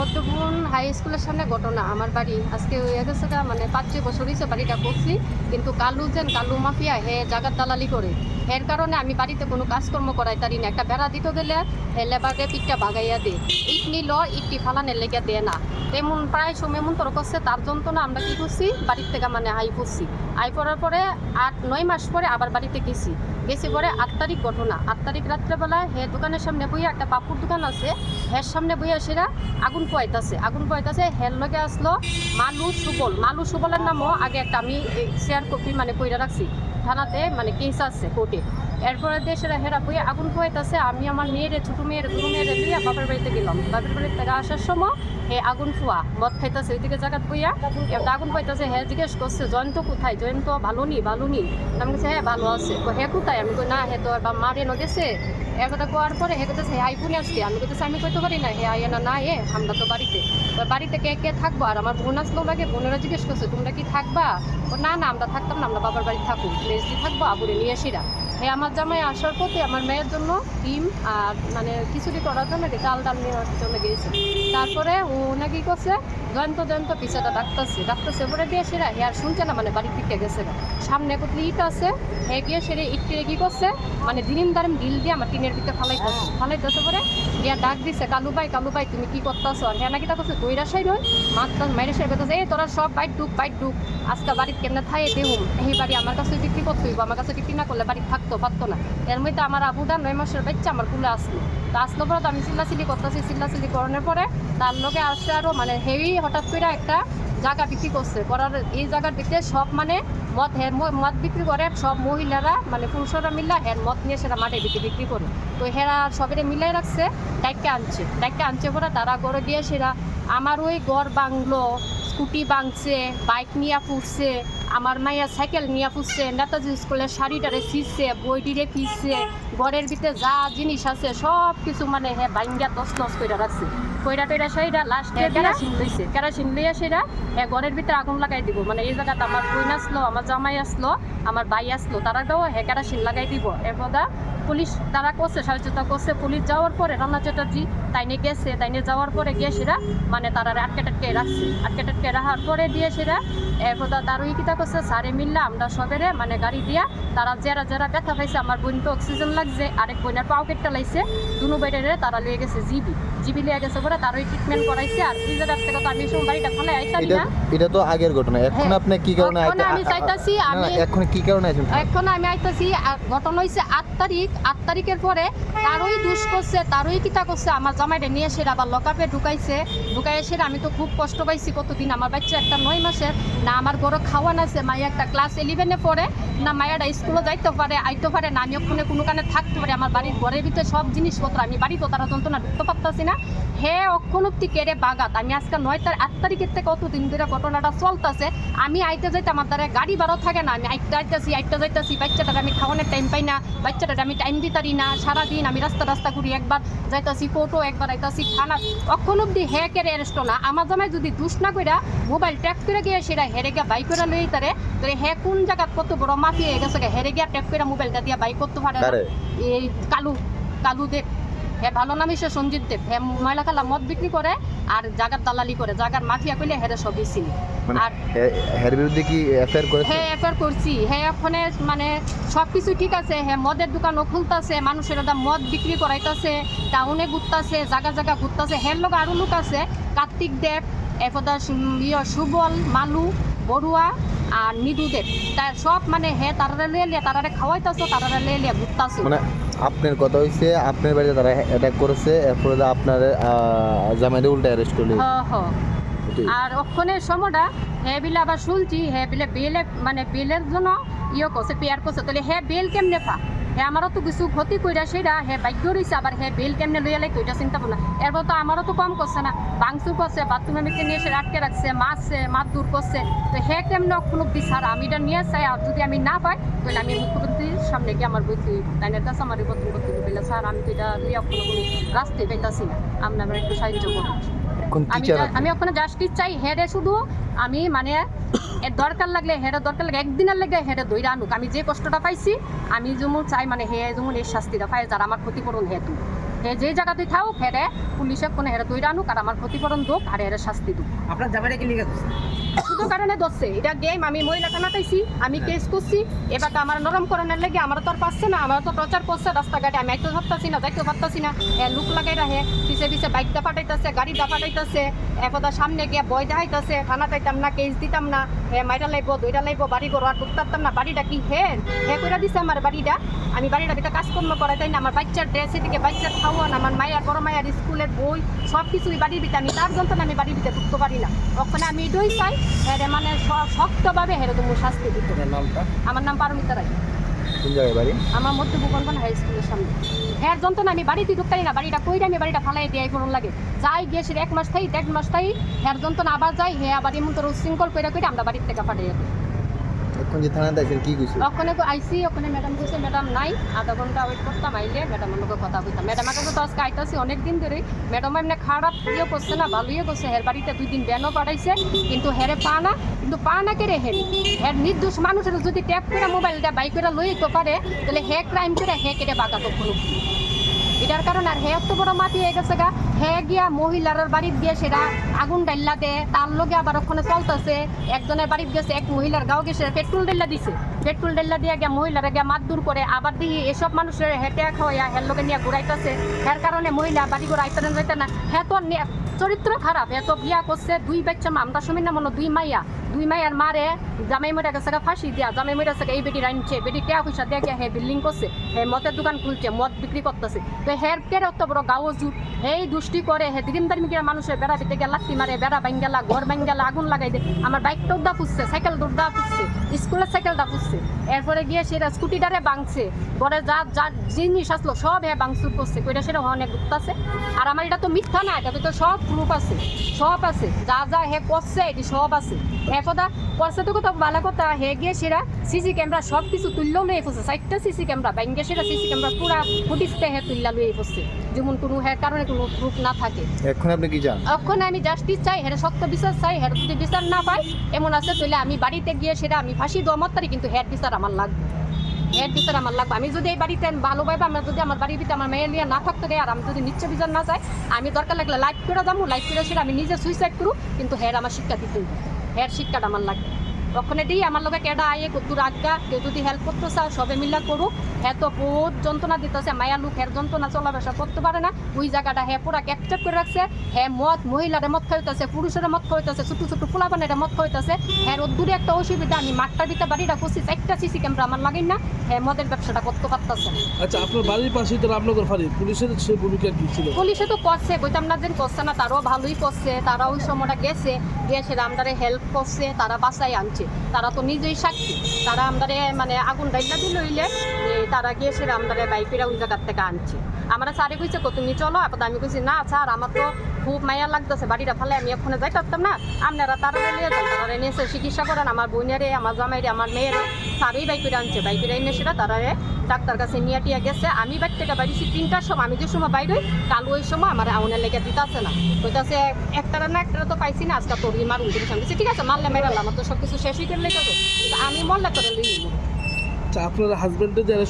পদ্মভুবন high স্কুলের সামনে ঘটনা আমার বাড়ি আজকে হয়ে গেছে মানে 5-6 বছর হয়েছে বাড়িটা করছি, কিন্তু কালু মাফিয়া হে জাগার দালালি করে। এর কারণে আমি বাড়িতে কোনো কাজকর্ম করাই তারি না। একটা বেড়া দিতে গেলে লেবারে পিঠটা ভাগাইয়া দে, ইট নিল ইটটি ফালানের লেগে দেয় না। তেমন প্রায় সময় এমন তর করছে, তার যন্ত্রণা আমরা কী করছি বাড়ির থেকে আই পড়ছি। আই পড়ার পরে 8-9 মাস পরে আবার বাড়িতে গেছি পরে 8 তারিখ ঘটনা। 8 তারিখ রাত্রেবেলা দোকানের সামনে বইয়া, একটা পাপুর দোকান আছে, সামনে বইয়া সেরা আগুন পোয়াইতাছে। হের লগে আসলো মালু সুবলের নামও আগে একটা আমি শেয়ার কপি কইরা রাখছি থানাতে, কেস আছে কোর্টে। এরপরে দেশেরা হেরা বইয়া আগুন পোয়াইতাছে। আমি আমার ছোটো মেয়ের লইয়া বাপের বাড়িতে গেলাম। বাপের বাড়ি থেকে আসার সময় আগুন ফুয়া মদ খাইতেছে, ওইদিকে জায়গাত বইয়া আগুন পাইতেছে। জিজ্ঞেস করছে জয়ন্ত কোথায়, জয়ন্ত ভালো নি। আমি কাছে ভালো আছে। কোথায়? আমি কই না তো মারে গেছে। কথা কোয়ার পরে কোথাছে আইপুনে আসছে। আমি আমি কইতে পারি না আইয়া না আমরা তো বাড়িতে কে থাকবো। আর আমার বোন আসলেও লাগে, বোনেরা জিজ্ঞেস করছে তোমরা কি থাকবা? না আমরা থাকতাম না, আমরা বাবার বাড়ি থাকুক, লেজদি থাকবো, আবুরে নিয়ে আসিরা। আমার জামাই আসার পথে আমার মেয়ের জন্য ডিম আর খিচুড়ি করার জন্য চাল ডাল নেওয়ার জন্য গিয়েছে। তারপরে ও নাকি করছে জয়ন্ত পিছাটা ডাকতেছে পরে দিয়ে সেরা আর শুনছে না, বাড়ির দিকে গেছে না। সামনে কোথাও ইট আছে, গিয়ে সেরে ইটকে কি করছে দিন দারিম ঢিল দিয়ে আমার টিনের ভিতরে ফালাইতেছে পরে গিয়া ডাক দিছে কালু ভাই তুমি কি করতেছো? আর নাকি তা করছে দইরা সাই রই মাইরে সাই করতেছে তোরা সব বাইট ডুক আজকে বাড়ির কেমনে থাইয়ে দেহুম, এই বাড়ি আমার কাছে বিক্রি করতে হইব, আমার কাছে বিক্রি না করলে বাড়ি পারতো না। এর মধ্যে আমার আবুটা 9 মাসের বাচ্চা আমার কুলে আসলো পরে তো আমি চিল্লাচিল্লি করতেছি করানোর পরে তার লোকে আসছে আরও হেভি হঠাৎ করে একটা জায়গা বিক্রি করছে করার। এই জায়গার দিকে সব মদ বিক্রি করে সব মহিলারা পুরুষরা মিল্লা মদ নিয়ে সেটা মাঠে বিক্রি করে। তো হেরা সবেরে মিলাই রাখছে, ডাইকে আনছে পরে তারা গড়ে গিয়ে সেরা আমার ওই গড় বাংলো, স্কুটি ভাঙছে, বাইক নিয়ে ফুটছে, আমার মাইয়া সাইকেল নিয়ে ফুটছে, নেতাজি স্কুলের শাড়িটারে ছিঁড়ছে, বইটিরে ফিরছে, ঘরের ভিতরে যা জিনিস আছে সব কিছু ভাঙ্গা তস করে রাখছে। কইরা সেইটা লাস্টে কেরাসিন লইয়া সেটা ঘরের ভিতরে আগুন লাগাই দিব। এই জায়গাতে আমার বোন আসলো, আমার জামাই আসলো, আমার ভাই আসলো, তারাটাও কেরাসিন লাগাই দিব। এরপর পুলিশ তারা করছে, সাহায্যতা করছে। পুলিশ যাওয়ার পরে রানা চ্যাটার্জি তাইনে যাওয়ার পরে গিয়ে সেরা তারা আটকে রাখার পরে দিয়ে সেরা এরপর তার ওই কিতা করছে সারে মিললে আমরা সবেরে গাড়ি দিয়া তারা যারা ব্যথা পাইছে, আমার বোন তো অক্সিজেন লাগছে, আরেক বোনের পাও কেটটা লাইছে, দুনো বাইরে তারা লিয়ে গেছে জিবি লিয়ে গেছে পরে তার ওই ট্রিটমেন্ট করাইছে। আর ওই জায়গার থেকে তো আমি সব বাড়িটা ফলে আইতাম না। এটা তো আগের ঘটনা। এখন আপনি কি কারণে আমি চাইতাছি এখন কি কারণে আছেন? এখন আমি আইতাছি ঘটনা হইছে 8 তারিখের পরে তারই দুষ করছে, তারই কিতা করছে, আমার জামাইটা নিয়ে এসে আবার লকআপে ঢুকাই এসে আমি তো খুব কষ্ট পাইছি কতদিন। আমার বাচ্চা একটা 9 মাসের, না আমার ঘরে খাওয়ান আছে, মাইয়া একটা ক্লাস 11-এ পড়ে, না মায়াটা স্কুলে আইতে পারে না, আমি ওখানে কোনো কানে থাকতে পারি। আমার বাড়ির ঘরের ভিতরে সব জিনিসপত্র, আমি বাড়ি তো তারা যন্ত্রণা ঢুকতে পারতাছি না। অক্ষণোক্তি কেড়ে বাগাত। আমি আজকে 8 তারিখের থেকে কতদিন ধরে ঘটনাটা চলতেছে। আমি আইতে যাইতে আমার দ্বারা গাড়ি ভাড়া থাকে না, আমি আইতে যাইতেছি বাচ্চাটার আমি খাওয়ানোর টাইম পাই না, বাচ্চাটার আমি টাইম দিতে পারি না। সারাদিন আমি রাস্তা ঘুরি, একবার যাইতাছি কোর্টও, একবার আইতাছি থানা। অক্ষণ অব্দি কেড়ে অ্যারেস্ট না। আমার জামাই যদি দুষ না কইরা মোবাইল ট্র্যাক করে গিয়ে সেটা হেরে গিয়ে বাইক করে লই তারে, তাহলে কোন জায়গা কত বড় মাফিয়া হয়ে গেছে, হেরে গিয়ে ট্র্যাক করে মোবাইলটা দিয়ে বাইক করতে পারে না। এই কালু দেব ভালো নাম সে সঞ্জিত দেব, ময়লা কালা মদ বিক্রি করে আর জাগার দালালি করে, জাগার মাফিয়া কইলে হেরে সবই চিনি। আর হের বিরুদ্ধে কি এফআইআর করেছে? এফআইআর করছি। ওখানে সবকিছু ঠিক আছে। মদের দোকানও খুলতাছে, মানুষের মদ বিক্রি করাইতাছে, টাউনে ঘুরতাছে, জায়গা ঘুরতাছে। লোক আরো লোক আছে, কার্তিক দেব, এরপর সুবল, মালু, বড়ুয়া আর নিদুদের, তার সব তারা লিয়ে তারা খাওয়াইতাছো, তারা লিয়ে ঘুরতাছো। আপনার কথা হইছে আপনার বাড়িতে তারা অ্যাটাক করেছে, এরপরে আপনার জামাইদের উল্টা অ্যারেস্ট করলে। আর ওখানে সময়টা বিলে আবার শুনছি বিলে বেলের জন্য করছে, পেয়ার করছে। তাহলে বেল কেমনে পা? আমারও তো কিছু ক্ষতি কইরা সেটা বাধ্য রয়েছে, আবার বেল কেমনে লইয়া লাগে ওইটা চিন্তা করলাম। এরপর তো আমারও তো কম করছে না, বাংসুর করছে, বাথরুমে মিটে নিয়ে এসে আটকে রাখছে, মাছ দূর করছে। তো কেমনে কোনো বিচার আমি এটা নিয়ে চাই। আর যদি আমি না পাই তাহলে আমি মুখ্যমন্ত্রীর সামনে গিয়ে আমার বইতে তাইনের কাছে আমার রিপোর্টিং করতে বললে স্যার আমি তো এটা নিয়ে কোনো রাস্তায় পাইতাছি না, আপনি আমার একটু সাহায্য করুন। আমি ওখানে জাস্টিস চাই। শুধু আমি দরকার লাগলে একদিনের লাগে দইরা আনুক। আমি যে কষ্টটা পাইছি আমি যেমন চাই যেমন এই শাস্তিটা পাই, যারা আমার ক্ষতিপূরণ হে যে জায়গাতে থাও হেরে পুলিশে কোনো হেরে দইরা আনুক আর আমার ক্ষতিপূরণ দোক আর হেরে শাস্তি দুক। আপনার জামাইটা কি লিখে দিচ্ছে? শুধু কারণে দোষে এটা গেম, আমি মহিলা কানাতাইছি, আমি কেস করছি, এবার তো আমার নরম করানোর লেগে আমার তো আর পাচ্ছে না, আমার তো প্রচার করছে রাস্তাঘাটে, আমি একটু ভাবতাছি না, যাইতে পারতাছি না, লুক লাগাই রাখে, পিছে পিছে বাইকটা ফাটাইতেছে, গাড়িটা ফাটাইতেছে, একদা সামনে গিয়ে বই দেখাইতেছে, থানা যাইতাম না, কেস দিতাম না, মাইটা লাইব দইটা লাইব, বাড়ি ঘর আর ঢুকতাম না, বাড়িটা কি হে করে দিছে আমার বাড়িটা, আমি বাড়িটা ভিতরে কাজকর্ম করাই তাই না, আমার বাচ্চার ড্রেস এদিকে বাচ্চার খাওয়ান, আমার মায়ের বড় মায়ের স্কুলের বই সব কিছুই বাড়ির ভিতরে, আমি তার যন্ত্রণা আমি বাড়ির ভিতরে ঢুকতে পারি না, ওখানে আমি এটাই চাই হ্যাঁ মানে শক্তভাবে হেরে তুমি শাস্তি দিতে। নামটা? আমার নাম পারমিতা রায়, কোন জায়গায় বাড়ি? আমার মধ্য ভূগোলবান হাই স্কুলের সামনে। হ্যাঁ যন্ত্রণা আমি বাড়িতে ঢুকতাই না, বাড়িটা কইরা আমি বাড়িটা ফালাই দিয়ে ফোন লাগে, যাই গিয়ে সে 1 মাস থাই 1.5 মাস থাই, হ্যাঁ যন্ত্রণা আবার যাই, হ্যাঁ আবার এমন তো শৃঙ্খল করে করে আমরা বাড়ির থেকে ফাটাই যাই। এখন যে থানাতে আছেন কি কইছে? ওখানে আইসি, ওখানে ম্যাডাম কইছে ম্যাডাম নাই, আধা ঘন্টা ওয়েট করতাম, আইলে ম্যাডামের লোকের কথা বলতাম, ম্যাডাম আগে তো আজকে আইতাছি অনেক দিন ধরে, ম্যাডাম এমনি খারাপ ইয়ে করছে না, ভালো ইয়ে করছে, হের বাড়িতে 2 দিন ব্যানও পাঠাইছে, কিন্তু হেরে পা না, কিন্তু পা না কেড়ে হের নির্দোষ মানুষের যদি ট্যাপ করে মোবাইলটা বাইক করে লইতে পারে তাহলে হে ক্রাইম করে হে কেটে বাগাতো কোনো এটার কারণ আর হে এত বড় মাটি হয়ে গেছে গা, হে গিয়া মহিলার বাড়িতে গিয়ে সেটা আগুন ডাইল্লা দে, তার লগে আবার ওখানে চলতেছে, একজনের বাড়িতে গেছে এক মহিলার গাও গেছে পেট্রোল ডাইল্লা দিছে, পেট্রোল ডাইল্লা দিয়ে গিয়া মহিলারা গিয়া মারধর করে, আবার দেখি এসব মানুষের হেঁটে খাওয়া হের লগে নিয়ে ঘুরাইতেছে, এর কারণে মহিলা বাড়ি ঘর আইতে যাইতে না, হ্যাঁ তো চরিত্র খারাপ, এত বিয়া করছে 2 বাচ্চা, আমরা সময় না মনে 2 মাইয়ার মারে জামাই মরে গেছে ফাঁসি দিয়া, জামাই মরে গেছে এই বেটি রাইনছে, বেটি টাকা পয়সা দিয়ে গিয়ে হে বিল্ডিং করছে, হে মদের দোকান খুলছে, মদ বিক্রি করতেছে, তো হের কে অত বড় গাও জুট, এই দুষ্টি করে হে দিনদারমিকের মানুষের বেড়া দিতে গিয়ে লাত্তি মারে, বেড়া ভাঙ্গেলা, ঘর ভাঙ্গেলা, আগুন লাগাই দে, আমার বাইকটা উদ্দা ফুসছে, সাইকেল উদ্দা ফুসছে, স্কুলের সাইকেলটা ফুসছে, এরপরে গিয়ে সেটা স্কুটিটারে ভাঙছে, পরে যা জিনিস আসলো সব হে ভাঙচুর করছে, কইটা সেটা অনেক গুপ্তাছে, আর আমার এটা তো মিথ্যা না, এটা তো সব প্রুফ আছে, সব আছে, যা হে করছে এটি সব আছে, হে কথা করছে তো কথা ভালো কথা, হে গিয়ে সেরা সিসি ক্যামেরা সব কিছু তুললেও লয়ে পড়ছে, 4টা সিসি ক্যামেরা ব্যাঙ্গে সেটা সিসি ক্যামেরা পুরা ফুটিসতে হে তুললা লয়ে পড়ছে, যেমন কোনো হের কারণে কোনো প্রুফ না থাকে। এখন আপনি কি চান? এখন আমি জাস্টিস চাই, হের সত্য বিচার চাই, হের যদি বিচার না পাই এমন আছে তাহলে আমি বাড়িতে গিয়ে সেটা আমি ফাঁসি দেওয়া মতারি, কিন্তু হের বিচার আমার লাগবে, হের বিচার আমার লাগবে, আমি যদি এই বাড়িতে ভালোভাবে আমার যদি আমার বাড়ির ভিতরে আমার মেয়ে নিয়ে না থাকতে দেয়, আর আমি যদি নিশ্চয় বিচার না চাই, আমি দরকার লাগলে লাইভ করে যাবো, লাইভ করে সেটা আমি নিজে সুইসাইড করু, কিন্তু হের আমার শিক্ষা দিতে হইবে, হের শিক্ষাটা আমার লাগবে, ওখানে দিই আমার লোকে কেডা আয়ে কদ্দুর আজ্ঞা, কেউ যদি হেল্প করতে চাও সবে মিল্লা করুক, হ্যাঁ তো বহুত যন্ত্রণা দিতেছে, মায়া লোক হের যন্ত্রণা চলাফেরা করতে পারে না, ওই জায়গাটা হ্যাঁ পুরা ক্যাপচার করে রাখছে, হ্যাঁ মহিলারা মদ খাইতেছে, পুরুষেরা মদ খাইতেছে, ছোট ছোট পোলাপানেরা মদ খাইতেছে, হ্যাঁ দূরে একটা অসুবিধা, আমি মাঠটা দিতে বাড়িটা করছি, 4টা সিসি ক্যামেরা আমার লাগেই না, হ্যাঁ মদের ব্যবসাটা করতে পারতেছে। আচ্ছা, আপনার বাড়ির পাশেই তো রামনগর ফাঁড়ি, পুলিশের সে ভূমিকা কি ছিল? পুলিশে তো করছে, বইতাম না যে করছে না, তারাও ভালোই করছে, তারা ওই সময়টা গেছে, গিয়ে সে আমদারে হেল্প করছে, তারা বাসায় আনছে, তারা তো নিজেই সাক্ষী, তারা আমদারে মানে আগুন ডাইলা দিল হইলে তারা গিয়ে সে আমদারে বাইকেরা ওই জায়গার থেকে আনছে, আমরা স্যারে কইছে তুমি চলো, আপাতত আমি কইছি না স্যার আমার তো খুব মায়া লাগতেছে, বাড়িটা ফেলে আমি এখানে যাই পারতাম না, আপনারা তারা নিয়ে যান, তারা এনেছে চিকিৎসা করেন, আমার বোনেরে, আমার জামাইরে, আমার মেয়েরে, স্যারই বাইকেরা আনছে, বাইকেরা এনে সেটা তারা ডাক্তার কাছে নিয়ে টিয়া গেছে, আমি বাইক থেকে বাড়িছি 3টার সময়, আমি যে সময় বাইরে কালো ওই সময় আমার আউনের লেগে দিতেছে না, কইতাছে একটারা না একটারা তো পাইছি না, আজকে তোর মারুন দিয়েছি, আমি ঠিক আছে মারলে মেরাল, আমার তো সব কিছু শেষই করলেই যাবো, কিন্তু আমি মরলে তোর লইব। আচ্ছা, আপনার হাজবেন্ডের যারা